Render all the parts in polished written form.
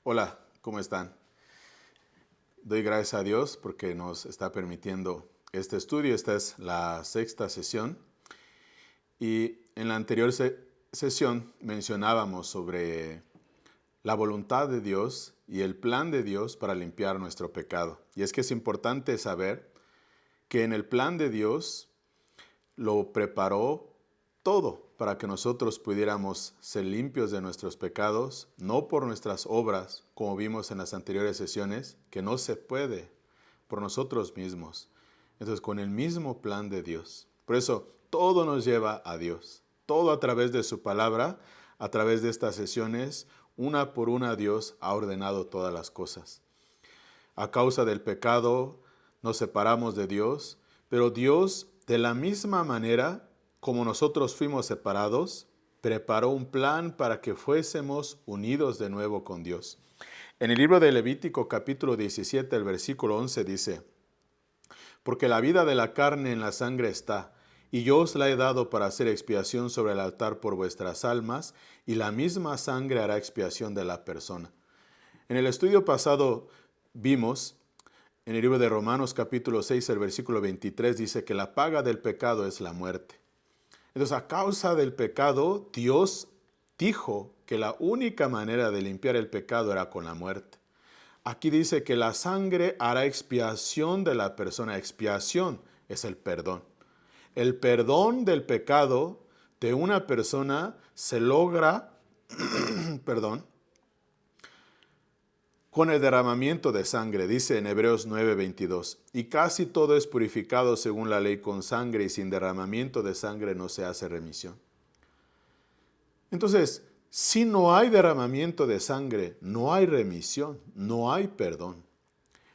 Hola, ¿cómo están? Doy gracias a Dios porque nos está permitiendo este estudio. Esta es la sexta sesión y en la anterior sesión mencionábamos sobre la voluntad de Dios y el plan de Dios para limpiar nuestro pecado. Y es que es importante saber que en el plan de Dios lo preparó todo para que nosotros pudiéramos ser limpios de nuestros pecados, no por nuestras obras, como vimos en las anteriores sesiones, que no se puede por nosotros mismos. Entonces, con el mismo plan de Dios. Por eso, todo nos lleva a Dios. Todo a través de su palabra, a través de estas sesiones, una por una Dios ha ordenado todas las cosas. A causa del pecado nos separamos de Dios, pero Dios, de la misma manera como nosotros fuimos separados, preparó un plan para que fuésemos unidos de nuevo con Dios. En el libro de Levítico capítulo 17, el versículo 11 dice: porque la vida de la carne en la sangre está, y yo os la he dado para hacer expiación sobre el altar por vuestras almas, y la misma sangre hará expiación de la persona. En el estudio pasado vimos, en el libro de Romanos capítulo 6, el versículo 23, dice que la paga del pecado es la muerte. Entonces, a causa del pecado, Dios dijo que la única manera de limpiar el pecado era con la muerte. Aquí dice que la sangre hará expiación de la persona. Expiación es el perdón. El perdón del pecado de una persona se logra, con el derramamiento de sangre, dice en Hebreos 9:22. Y casi todo es purificado según la ley con sangre, y sin derramamiento de sangre no se hace remisión. Entonces, si no hay derramamiento de sangre, no hay remisión, no hay perdón.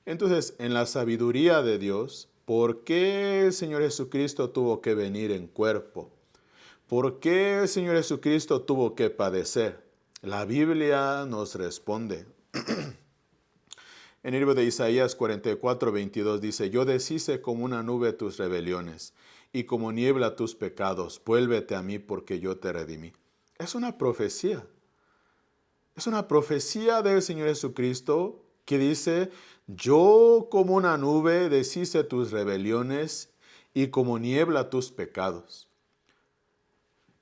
Entonces, en la sabiduría de Dios, ¿por qué el Señor Jesucristo tuvo que venir en cuerpo? ¿Por qué el Señor Jesucristo tuvo que padecer? La Biblia nos responde. En el libro de Isaías 44:22 dice: yo deshice como una nube tus rebeliones, y como niebla tus pecados. Vuélvete a mí porque yo te redimí. Es una profecía. Es una profecía del Señor Jesucristo que dice: yo como una nube deshice tus rebeliones y como niebla tus pecados.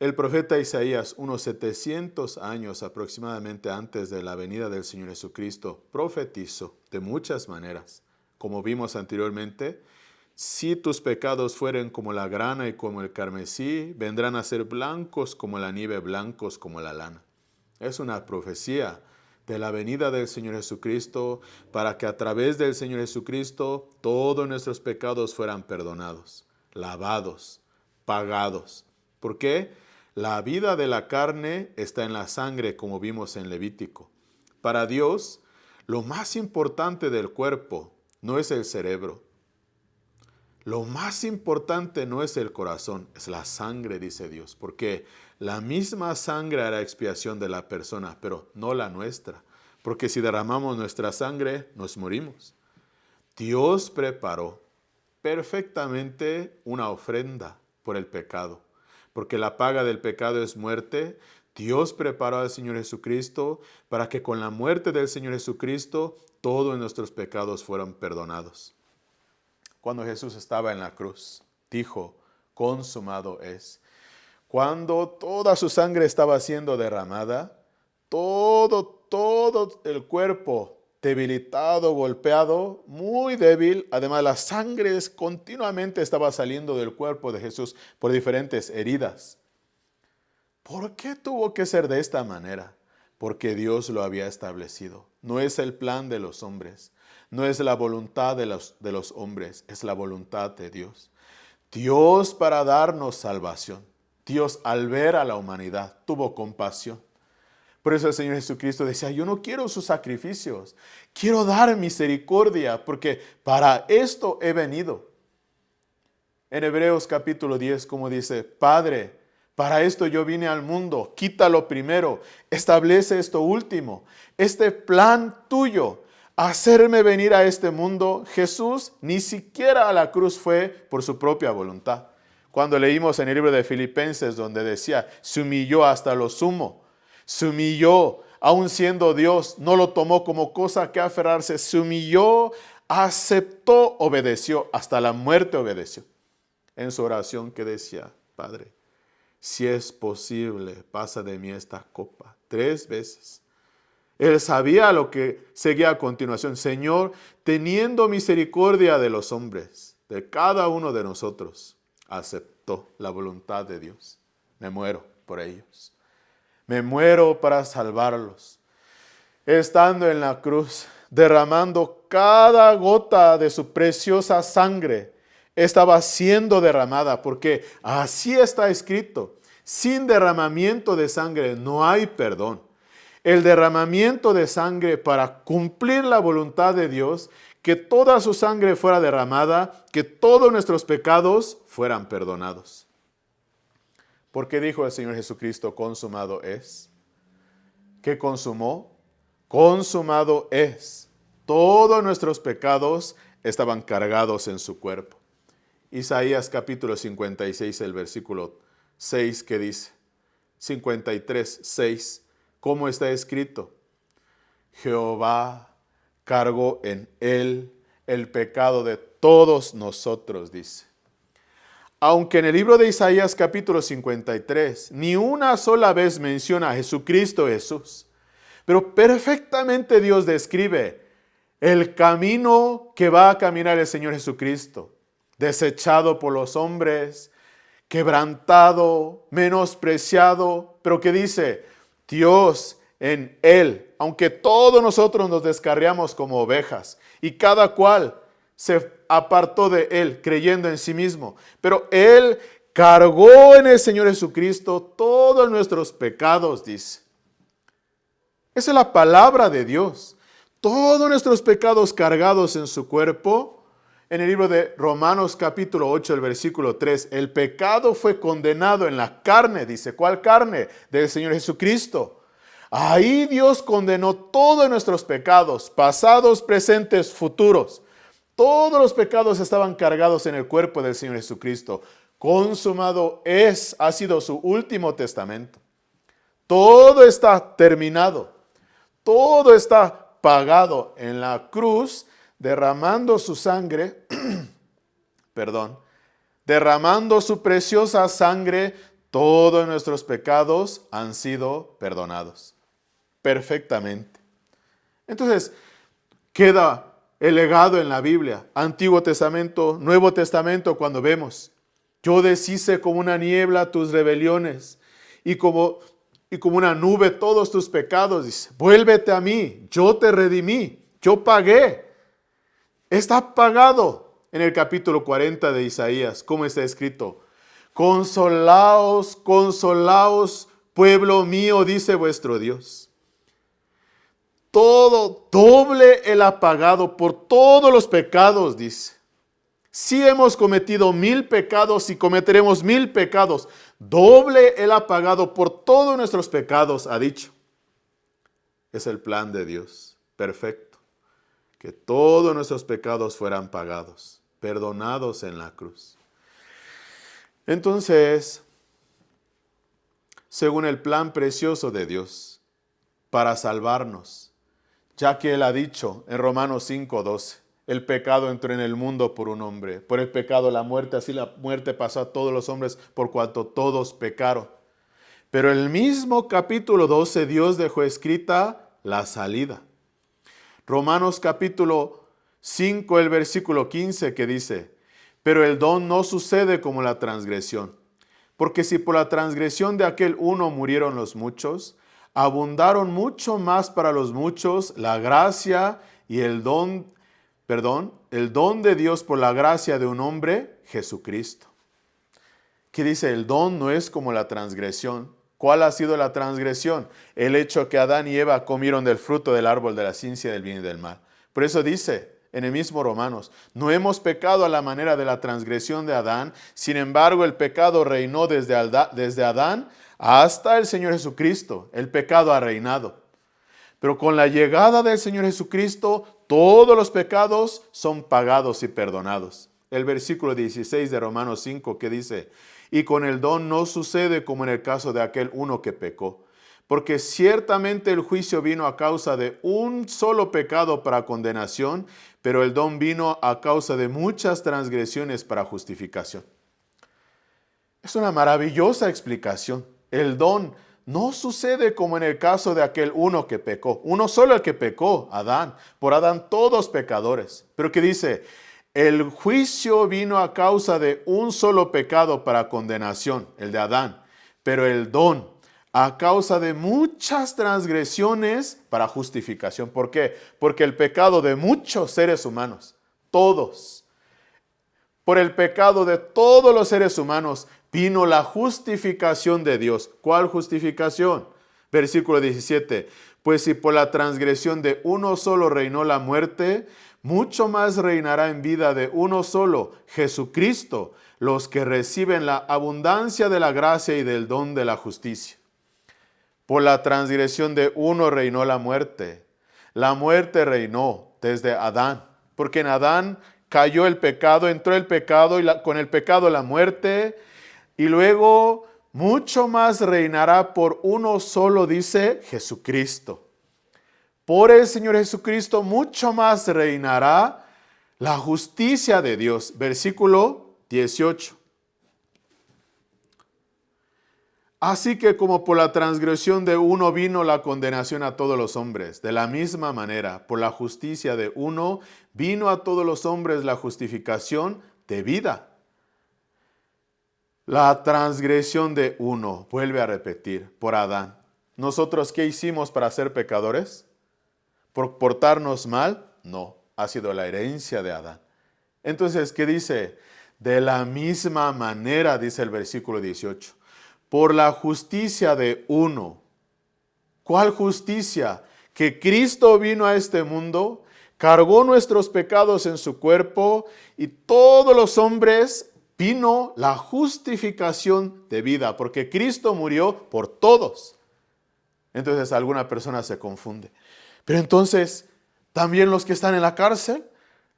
El profeta Isaías, unos 700 años aproximadamente antes de la venida del Señor Jesucristo, profetizó de muchas maneras. Como vimos anteriormente, si tus pecados fueren como la grana y como el carmesí, vendrán a ser blancos como la nieve, blancos como la lana. Es una profecía de la venida del Señor Jesucristo para que a través del Señor Jesucristo todos nuestros pecados fueran perdonados, lavados, pagados. ¿Por qué? La vida de la carne está en la sangre, como vimos en Levítico. Para Dios, lo más importante del cuerpo no es el cerebro. Lo más importante no es el corazón, es la sangre, dice Dios. Porque la misma sangre hará expiación de la persona, pero no la nuestra. Porque si derramamos nuestra sangre, nos morimos. Dios preparó perfectamente una ofrenda por el pecado. Porque la paga del pecado es muerte. Dios preparó al Señor Jesucristo para que con la muerte del Señor Jesucristo todos nuestros pecados fueran perdonados. Cuando Jesús estaba en la cruz, dijo: consumado es. Cuando toda su sangre estaba siendo derramada, todo el cuerpo debilitado, golpeado, muy débil. Además, la sangre continuamente estaba saliendo del cuerpo de Jesús por diferentes heridas. ¿Por qué tuvo que ser de esta manera? Porque Dios lo había establecido. No es el plan de los hombres. No es la voluntad de los hombres. Es la voluntad de Dios. Dios para darnos salvación. Dios al ver a la humanidad tuvo compasión. Por eso el Señor Jesucristo decía: yo no quiero sus sacrificios, quiero dar misericordia, porque para esto he venido. En Hebreos capítulo 10, como dice: Padre, para esto yo vine al mundo, quítalo primero, establece esto último. Este plan tuyo, hacerme venir a este mundo, Jesús ni siquiera a la cruz fue por su propia voluntad. Cuando leímos en el libro de Filipenses donde decía: se humilló hasta lo sumo. Se humilló aun siendo Dios, no lo tomó como cosa que aferrarse, se humilló, aceptó, obedeció, hasta la muerte obedeció. En su oración que decía, Padre, si es posible, pasa de mí esta copa. 3 veces. Él sabía lo que seguía a continuación. Señor, teniendo misericordia de los hombres, de cada uno de nosotros, aceptó la voluntad de Dios. Me muero por ellos. Me muero para salvarlos. Estando en la cruz, derramando cada gota de su preciosa sangre, estaba siendo derramada, porque así está escrito. Sin derramamiento de sangre no hay perdón. El derramamiento de sangre para cumplir la voluntad de Dios, que toda su sangre fuera derramada, que todos nuestros pecados fueran perdonados. Porque dijo el Señor Jesucristo, consumado es. ¿Qué consumó? Consumado es. Todos nuestros pecados estaban cargados en su cuerpo. Isaías capítulo 56, el versículo 6 que dice, 53, 6, ¿cómo está escrito? Jehová cargó en él el pecado de todos nosotros, dice. Aunque en el libro de Isaías capítulo 53 ni una sola vez menciona a Jesucristo Jesús, pero perfectamente Dios describe el camino que va a caminar el Señor Jesucristo, desechado por los hombres, quebrantado, menospreciado, pero que dice, Dios en él, aunque todos nosotros nos descarriamos como ovejas y cada cual se apartó de él creyendo en sí mismo, pero él cargó en el Señor Jesucristo todos nuestros pecados, dice. Esa es la palabra de Dios. Todos nuestros pecados cargados en su cuerpo. En el libro de Romanos capítulo 8, el versículo 3, el pecado fue condenado en la carne, dice, ¿cuál carne? Del Señor Jesucristo. Ahí Dios condenó todos nuestros pecados, pasados, presentes, futuros. Todos los pecados estaban cargados en el cuerpo del Señor Jesucristo. Consumado es, ha sido su último testamento. Todo está terminado. Todo está pagado en la cruz, derramando su sangre, derramando su preciosa sangre, todos nuestros pecados han sido perdonados perfectamente. Entonces, queda el legado en la Biblia, Antiguo Testamento, Nuevo Testamento, cuando vemos, yo deshice como una niebla tus rebeliones y como una nube todos tus pecados, dice, vuélvete a mí, yo te redimí, yo pagué. Está pagado en el capítulo 40 de Isaías, como está escrito. Consolaos, consolaos, pueblo mío, dice vuestro Dios. Todo doble Él ha pagado por todos los pecados, dice. Si hemos cometido 1000 pecados y cometeremos 1000 pecados, doble Él ha pagado por todos nuestros pecados, ha dicho. Es el plan de Dios, perfecto. Que todos nuestros pecados fueran pagados, perdonados en la cruz. Entonces, según el plan precioso de Dios, para salvarnos, ya que Él ha dicho en Romanos 5:12, el pecado entró en el mundo por un hombre, por el pecado la muerte, así la muerte pasó a todos los hombres por cuanto todos pecaron. Pero el mismo capítulo 12 Dios dejó escrita la salida. Romanos capítulo 5, el versículo 15 que dice, pero el don no sucede como la transgresión, porque si por la transgresión de aquel uno murieron los muchos, abundaron mucho más para los muchos la gracia y el don de Dios por la gracia de un hombre, Jesucristo. ¿Qué dice? El don no es como la transgresión. ¿Cuál ha sido la transgresión? El hecho que Adán y Eva comieron del fruto del árbol de la ciencia del bien y del mal. Por eso dice en el mismo Romanos, no hemos pecado a la manera de la transgresión de Adán, sin embargo el pecado reinó desde Adán hasta el Señor Jesucristo. El pecado ha reinado. Pero con la llegada del Señor Jesucristo, todos los pecados son pagados y perdonados. El versículo 16 de Romanos 5 que dice, y con el don no sucede como en el caso de aquel uno que pecó, porque ciertamente el juicio vino a causa de un solo pecado para condenación, pero el don vino a causa de muchas transgresiones para justificación. Es una maravillosa explicación. El don no sucede como en el caso de aquel uno que pecó. Uno solo el que pecó, Adán. Por Adán todos pecadores. Pero que dice, el juicio vino a causa de un solo pecado para condenación, el de Adán. Pero el don a causa de muchas transgresiones para justificación. ¿Por qué? Porque el pecado de muchos seres humanos, todos, por el pecado de todos los seres humanos, vino la justificación de Dios. ¿Cuál justificación? Versículo 17. Pues si por la transgresión de uno solo reinó la muerte, mucho más reinará en vida de uno solo, Jesucristo, los que reciben la abundancia de la gracia y del don de la justicia. Por la transgresión de uno reinó la muerte. La muerte reinó desde Adán, porque en Adán cayó el pecado, entró el pecado y con el pecado la muerte. Y luego mucho más reinará por uno solo, dice Jesucristo. Por el Señor Jesucristo mucho más reinará la justicia de Dios. Versículo 18. Así que como por la transgresión de uno vino la condenación a todos los hombres, de la misma manera, por la justicia de uno vino a todos los hombres la justificación de vida. La transgresión de uno, vuelve a repetir, por Adán. ¿Nosotros qué hicimos para ser pecadores? ¿Por portarnos mal? No, ha sido la herencia de Adán. Entonces, ¿qué dice? De la misma manera, dice el versículo 18. Por la justicia de uno. ¿Cuál justicia? Que Cristo vino a este mundo, cargó nuestros pecados en su cuerpo y todos los hombres vino la justificación de vida, porque Cristo murió por todos. Entonces alguna persona se confunde. Pero entonces, ¿también los que están en la cárcel?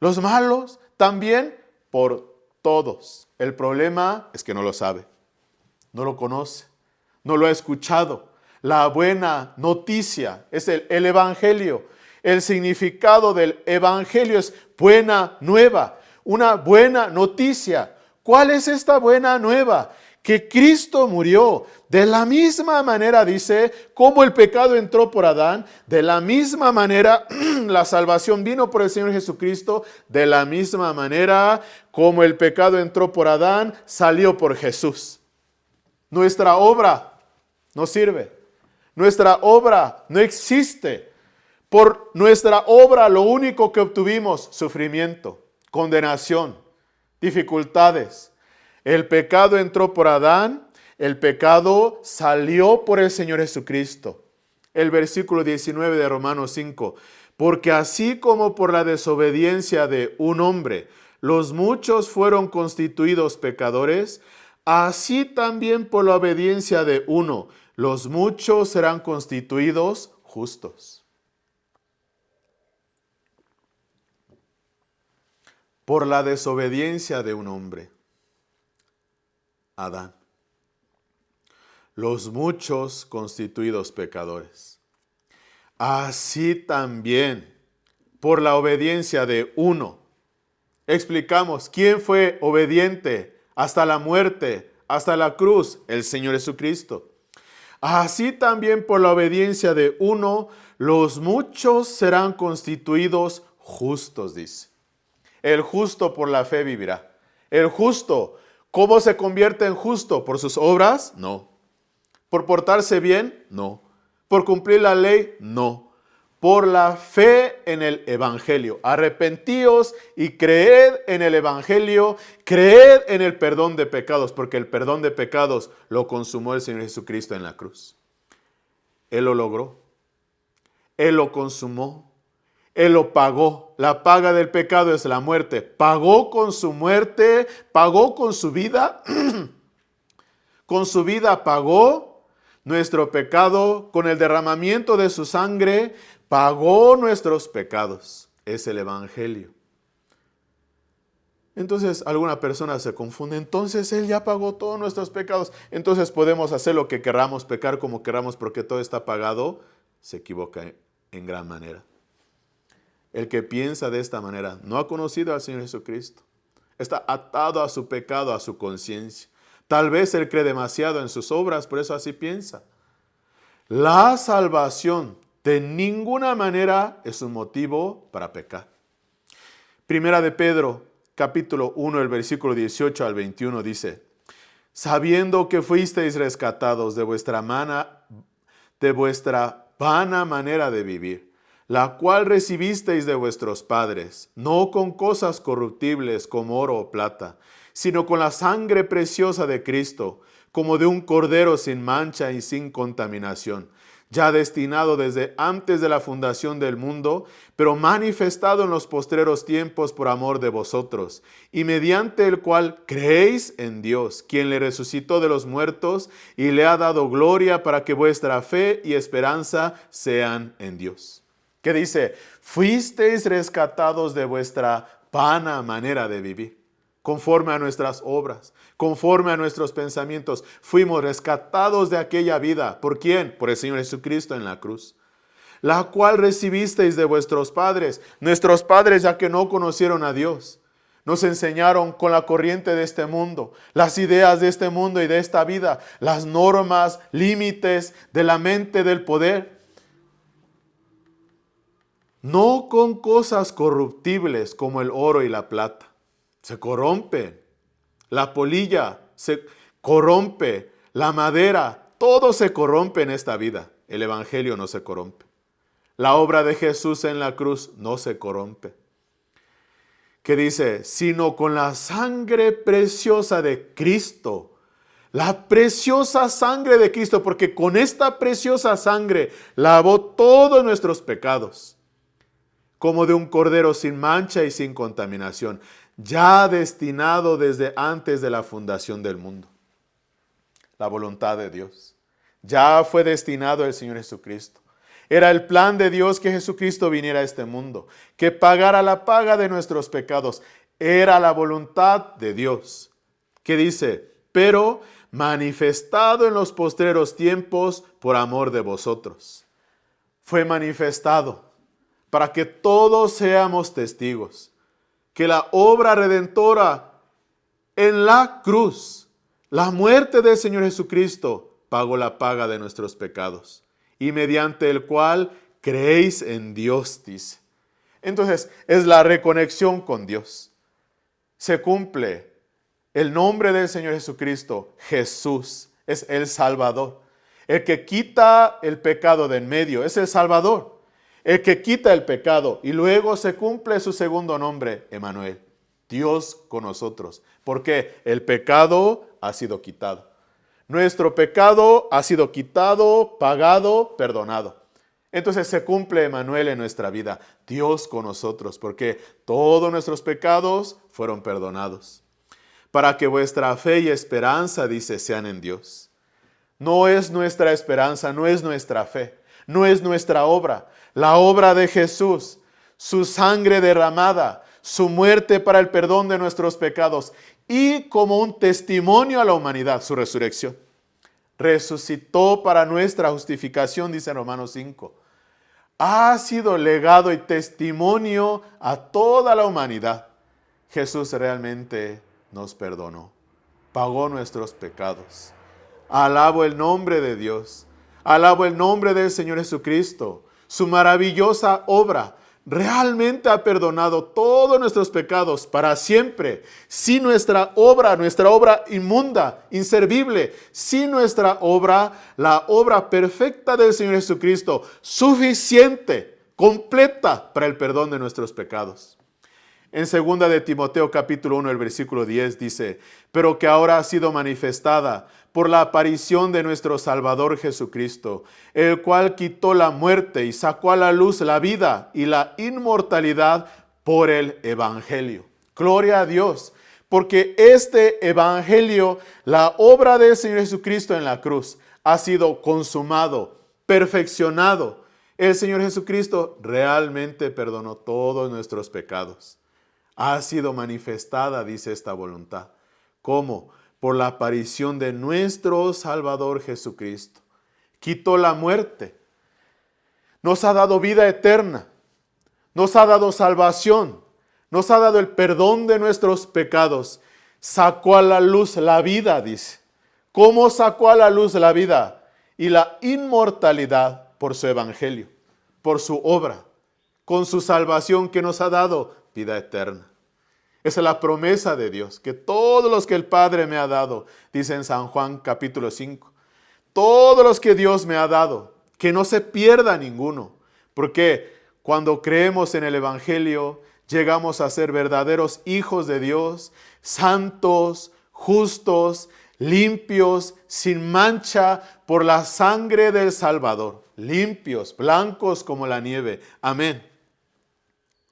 ¿Los malos? También por todos. El problema es que no lo sabe. No lo conoce, no lo ha escuchado. La buena noticia es el Evangelio. El significado del Evangelio es buena nueva, una buena noticia. ¿Cuál es esta buena nueva? Que Cristo murió. De la misma manera, dice, como el pecado entró por Adán, de la misma manera la salvación vino por el Señor Jesucristo, de la misma manera como el pecado entró por Adán, salió por Jesús. Nuestra obra no sirve. Nuestra obra no existe. Por nuestra obra lo único que obtuvimos, sufrimiento, condenación, dificultades. El pecado entró por Adán, el pecado salió por el Señor Jesucristo. El versículo 19 de Romanos 5. Porque así como por la desobediencia de un hombre, los muchos fueron constituidos pecadores, así también por la obediencia de uno, los muchos serán constituidos justos. Por la desobediencia de un hombre, Adán, los muchos constituidos pecadores. Así también por la obediencia de uno. Explicamos, ¿quién fue obediente hasta la muerte, hasta la cruz? El Señor Jesucristo. Así también por la obediencia de uno, los muchos serán constituidos justos, dice. El justo por la fe vivirá. El justo, ¿cómo se convierte en justo? ¿Por sus obras? No. ¿Por portarse bien? No. ¿Por cumplir la ley? No. Por la fe en el Evangelio. Arrepentíos y creed en el Evangelio, creed en el perdón de pecados, porque el perdón de pecados lo consumó el Señor Jesucristo en la cruz. Él lo logró. Él lo consumó. Él lo pagó. La paga del pecado es la muerte. Pagó con su muerte, pagó con su vida. Con su vida pagó nuestro pecado, con el derramamiento de su sangre, pagó nuestros pecados. Es el Evangelio. Entonces alguna persona se confunde, entonces Él ya pagó todos nuestros pecados, entonces podemos hacer lo que queramos, pecar como queramos porque todo está pagado. Se equivoca en gran manera. El que piensa de esta manera no ha conocido al Señor Jesucristo. Está atado a su pecado, a su conciencia. Tal vez él cree demasiado en sus obras, por eso así piensa. La salvación de ninguna manera es un motivo para pecar. Primera de Pedro, capítulo 1, el versículo 18 al 21 dice: sabiendo que fuisteis rescatados de vuestra vana manera de vivir, la cual recibisteis de vuestros padres, no con cosas corruptibles como oro o plata, sino con la sangre preciosa de Cristo, como de un cordero sin mancha y sin contaminación, ya destinado desde antes de la fundación del mundo, pero manifestado en los postreros tiempos por amor de vosotros, y mediante el cual creéis en Dios, quien le resucitó de los muertos y le ha dado gloria para que vuestra fe y esperanza sean en Dios. ¿Qué dice? Fuisteis rescatados de vuestra vana manera de vivir, conforme a nuestras obras, conforme a nuestros pensamientos. Fuimos rescatados de aquella vida. ¿Por quién? Por el Señor Jesucristo en la cruz, la cual recibisteis de vuestros padres. Nuestros padres, ya que no conocieron a Dios, nos enseñaron con la corriente de este mundo, las ideas de este mundo y de esta vida, las normas, límites de la mente del poder. No con cosas corruptibles como el oro y la plata. Se corrompe. La polilla se corrompe. La madera, todo se corrompe en esta vida. El evangelio no se corrompe. La obra de Jesús en la cruz no se corrompe. ¿Qué dice? Sino con la sangre preciosa de Cristo. La preciosa sangre de Cristo, porque con esta preciosa sangre lavó todos nuestros pecados, como de un cordero sin mancha y sin contaminación, ya destinado desde antes de la fundación del mundo. La voluntad de Dios. Ya fue destinado el Señor Jesucristo. Era el plan de Dios que Jesucristo viniera a este mundo, que pagara la paga de nuestros pecados. Era la voluntad de Dios. ¿Qué dice? Pero manifestado en los postreros tiempos por amor de vosotros. Fue manifestado para que todos seamos testigos, que la obra redentora en la cruz, la muerte del Señor Jesucristo, pagó la paga de nuestros pecados, y mediante el cual creéis en Dios, dice. Entonces, es la reconexión con Dios. Se cumple el nombre del Señor Jesucristo. Jesús es el Salvador. El que quita el pecado de en medio es el Salvador. El que quita el pecado, y luego se cumple su segundo nombre, Emmanuel, Dios con nosotros. Porque el pecado ha sido quitado. Nuestro pecado ha sido quitado, pagado, perdonado. Entonces se cumple Emmanuel en nuestra vida, Dios con nosotros, porque todos nuestros pecados fueron perdonados. Para que vuestra fe y esperanza, dice, sean en Dios. No es nuestra esperanza, no es nuestra fe, no es nuestra obra. La obra de Jesús, su sangre derramada, su muerte para el perdón de nuestros pecados y como un testimonio a la humanidad, su resurrección. Resucitó para nuestra justificación, dice Romanos 5. Ha sido legado y testimonio a toda la humanidad. Jesús realmente nos perdonó, pagó nuestros pecados. Alabo el nombre de Dios, alabo el nombre del Señor Jesucristo. Su maravillosa obra realmente ha perdonado todos nuestros pecados para siempre. Si nuestra obra inmunda, inservible, si nuestra obra, la obra perfecta del Señor Jesucristo, suficiente, completa para el perdón de nuestros pecados. En 2 de Timoteo capítulo 1, el versículo 10 dice: pero que ahora ha sido manifestada por la aparición de nuestro Salvador Jesucristo, el cual quitó la muerte y sacó a la luz la vida y la inmortalidad por el Evangelio. Gloria a Dios, porque este Evangelio, la obra del Señor Jesucristo en la cruz, ha sido consumado, perfeccionado. El Señor Jesucristo realmente perdonó todos nuestros pecados. Ha sido manifestada, dice esta voluntad. ¿Cómo? Por la aparición de nuestro Salvador Jesucristo. Quitó la muerte. Nos ha dado vida eterna. Nos ha dado salvación. Nos ha dado el perdón de nuestros pecados. Sacó a la luz la vida, dice. ¿Cómo sacó a la luz la vida? Y la inmortalidad por su evangelio, por su obra, con su salvación que nos ha dado vida eterna. Esa es la promesa de Dios, que todos los que el Padre me ha dado, dice en San Juan capítulo 5, todos los que Dios me ha dado, que no se pierda ninguno, porque cuando creemos en el evangelio, llegamos a ser verdaderos hijos de Dios, santos, justos, limpios, sin mancha por la sangre del Salvador, limpios, blancos como la nieve. Amén.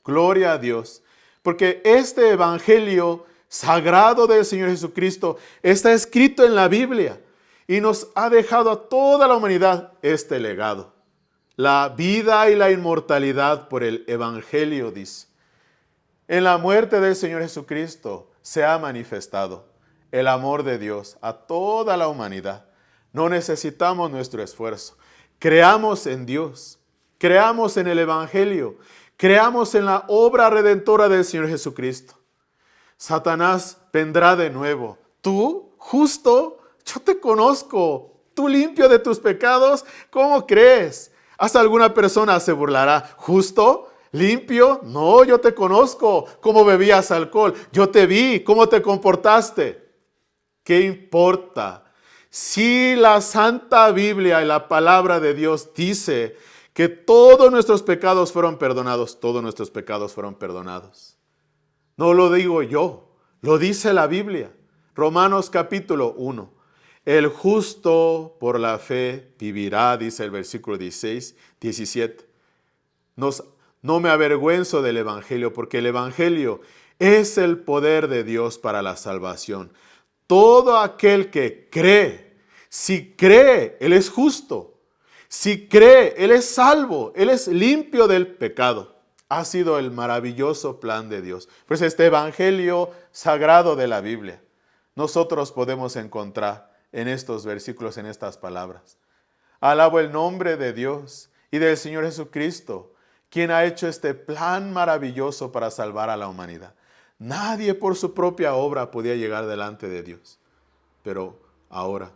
Gloria a Dios. Porque este evangelio sagrado del Señor Jesucristo está escrito en la Biblia y nos ha dejado a toda la humanidad este legado. La vida y la inmortalidad por el evangelio, dice. En la muerte del Señor Jesucristo se ha manifestado el amor de Dios a toda la humanidad. No necesitamos nuestro esfuerzo. Creamos en Dios, creamos en el evangelio, creamos en la obra redentora del Señor Jesucristo. Satanás vendrá de nuevo. Tú, justo, yo te conozco. Tú limpio de tus pecados, ¿cómo crees? Hasta alguna persona se burlará. ¿Justo? ¿Limpio? No, yo te conozco. ¿Cómo bebías alcohol? Yo te vi. ¿Cómo te comportaste? ¿Qué importa? Si la Santa Biblia y la palabra de Dios dice que todos nuestros pecados fueron perdonados, todos nuestros pecados fueron perdonados. No lo digo yo, lo dice la Biblia. Romanos capítulo 1. El justo por la fe vivirá, dice el versículo 16, 17. No me avergüenzo del evangelio, porque el evangelio es el poder de Dios para la salvación. Todo aquel que cree, si cree, Él es justo. Si cree, Él es salvo, Él es limpio del pecado. Ha sido el maravilloso plan de Dios. Pues este evangelio sagrado de la Biblia, nosotros podemos encontrar en estos versículos, en estas palabras. Alabo el nombre de Dios y del Señor Jesucristo, quien ha hecho este plan maravilloso para salvar a la humanidad. Nadie por su propia obra podía llegar delante de Dios. Pero ahora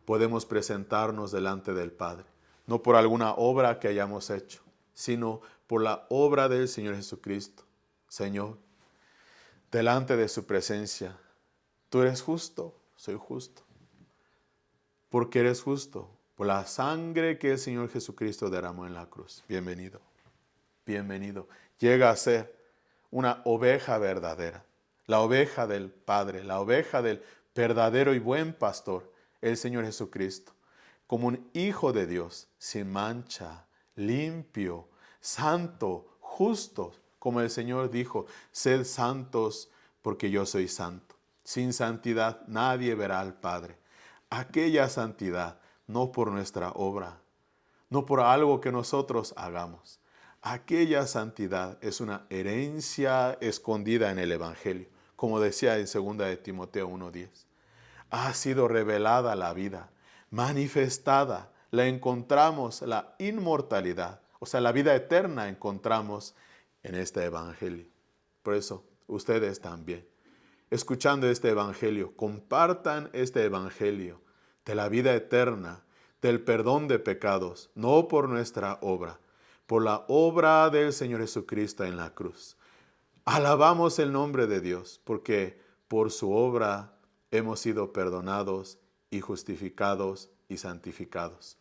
podemos presentarnos delante del Padre. No por alguna obra que hayamos hecho, sino por la obra del Señor Jesucristo. Señor, delante de su presencia, tú eres justo, soy justo. Porque eres justo, por la sangre que el Señor Jesucristo derramó en la cruz. Bienvenido, bienvenido. Llega a ser una oveja verdadera, la oveja del Padre, la oveja del verdadero y buen pastor, el Señor Jesucristo, como un hijo de Dios, sin mancha, limpio, santo, justo, como el Señor dijo, sed santos porque yo soy santo. Sin santidad nadie verá al Padre. Aquella santidad, no por nuestra obra, no por algo que nosotros hagamos. Aquella santidad es una herencia escondida en el Evangelio, como decía en 2 de Timoteo 1:10. Ha sido revelada la vida, manifestada, la encontramos, la inmortalidad, o sea, la vida eterna encontramos en este Evangelio. Por eso, ustedes también, escuchando este Evangelio, compartan este Evangelio de la vida eterna, del perdón de pecados, no por nuestra obra, por la obra del Señor Jesucristo en la cruz. Alabamos el nombre de Dios, porque por su obra hemos sido perdonados y justificados y santificados.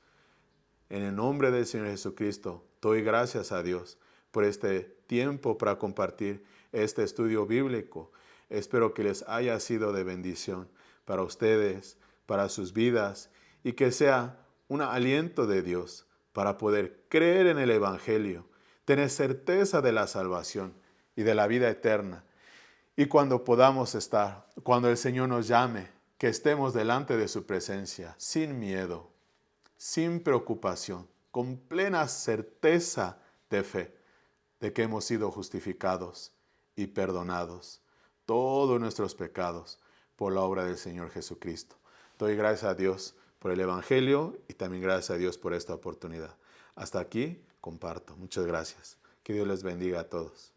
En el nombre del Señor Jesucristo, doy gracias a Dios por este tiempo para compartir este estudio bíblico. Espero que les haya sido de bendición para ustedes, para sus vidas, y que sea un aliento de Dios para poder creer en el Evangelio, tener certeza de la salvación y de la vida eterna. Y cuando podamos estar, cuando el Señor nos llame, que estemos delante de su presencia, sin miedo, sin preocupación, con plena certeza de fe, de que hemos sido justificados y perdonados todos nuestros pecados por la obra del Señor Jesucristo. Doy gracias a Dios por el Evangelio y también gracias a Dios por esta oportunidad. Hasta aquí comparto. Muchas gracias. Que Dios les bendiga a todos.